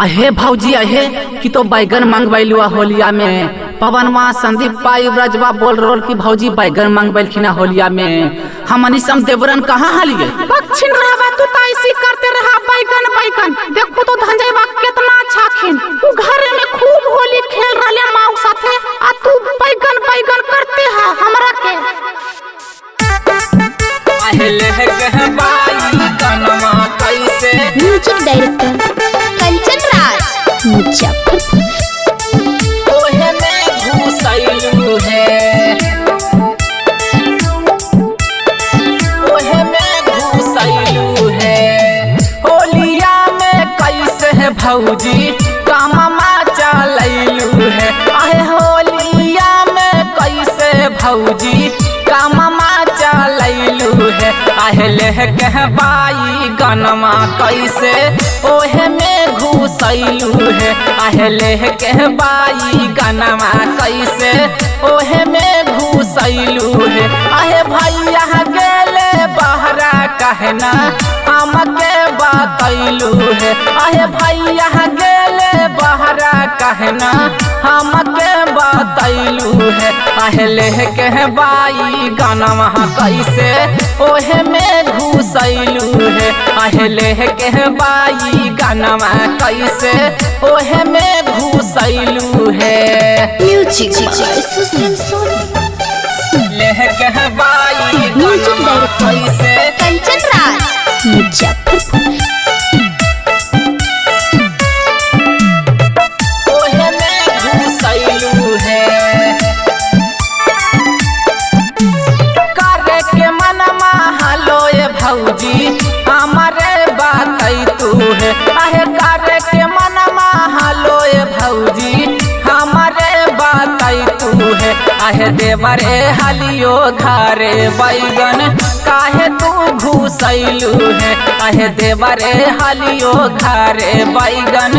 अहे भौजी अहे कि तो बैगन मंगवैलुआ होलिया में पवनवा संदीप पाई ब्रजवा बोल रोल की भौजी बैगन मंगवैलखिन होलिया में हमनी सम देवरन कहाँ हलिए पक्षिन रहबा तू त ऐसी करते रहा बैगन बैगन देखो तो धंजयवा कितना अच्छा खिन तू घर में खूब होली खेल रहले माऊ साथे आ तू बैगन बैगन करते है हमरा के पहले कहबाई कनमा कैसे म्यूजिक डायरेक्टर कंचन राज मुजफ्फरपुर। ओहे में घुसैलू है ओहे में घुसैलू है होलिया में कैसे है भौजी काममा चलैलू है अहे होलिया में कैसे भौजी काममा चलैलू है आहले कहबाई गनमा कैसे ओहे में घुसैलू है आहले कहबाई गनमा कैसे ओहे में घुसैलू है आहे भैया गेले बहरा कहना हमके बतैलू है आहे भैया गेले बहरा कहना हमके बतैलू है आहले कहबाई गनमा कैसे ओहे में घुसैलू है आहले कहबाई गनमा कैसे ओहे में घुसैलू है म्यूजिक सुशील लेह कहबाई म्यूजिक गनमा डायरेक्टर कैसे कंचन राज मुजफ्फरपुर। ओहे में घुसैलू है करे के मनमा हलोए भौजी हमारे बातै तू है आहे करे के मनमा हलोए भौजी हमारे बातै तू है आहे देवरे हलियो घरे बैगन काहे तू घुसैलू है आहे देवरे हलियो घरे बैगन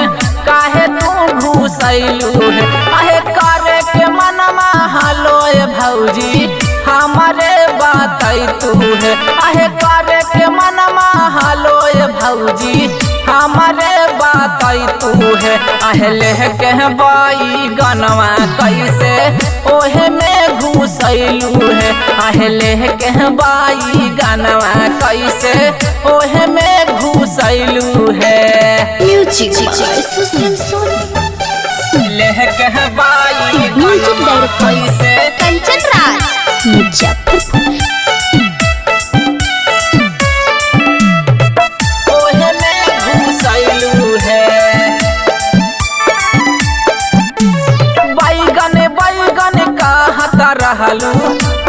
काहे तू घुसैलू है आहे करे के मनमा हलोए भौजी हमारे बातै तू है आहे करे के मनमा हलोए भौजी हमारे बातै तू है आहले कहबाई गनवा कैसे ओहे में घुसैलू है आहले कहबाई गनवा कैसे ओहे में घुसैलू है म्यूजिक सुशील लेह कहबाई म्यूजिक गनवा डायरेक्टर कैसे कंचन राज मुजफ्फरपुर। ओहे में घुसैलू है बैगन बैगन कहत रहलू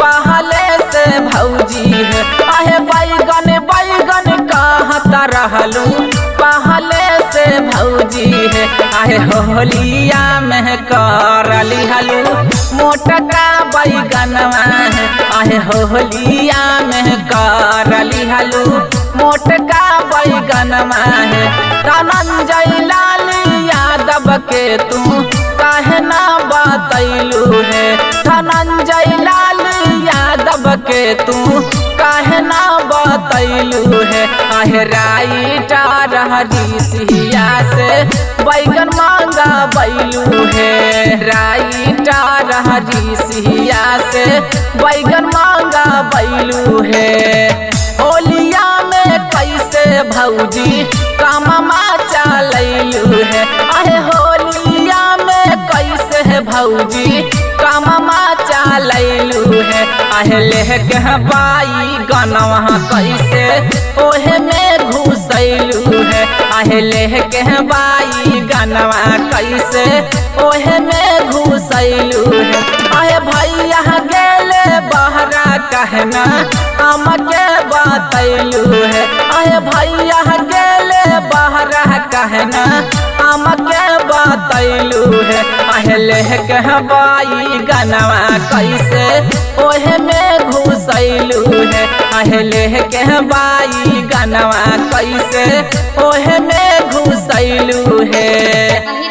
पहले से भौजी है आहे बैगन बैगन कहत रहलू पहले से भौजी है आहे होलिया में करली हलू मोटका बैगनवा है आहे होलिया में करली हलू मोटका बैगनवा है धनंजय लाल यादव के तू काहे ना बतैलू है धनंजय लाल यादव के तू काहे ना बतैलू है आहे राइटा रहरी सिया से बैगन मांगा बैलू है राइटा रहरी सिया से बैगन मांगा बैलू है होलिया में कैसे भौजी काममा चलैलू है अहे होलिया में कैसे है भौजी काममा चलैलू है आहले कहबाई गनवा कैसे ओहे में घुसैलू है आहले कहबाई गनवा कैसे ओहे में घुसैलू है आहे भैया गेले बहरा कहना हमके बतैलू है आहे भैया गेले बहरा कहना हमके बतैलू है आहले कहबाई गनवा कैसे ओहे में घुसैलू है आहले कहबाई गनवा कैसे ओहे में घुसैलू है।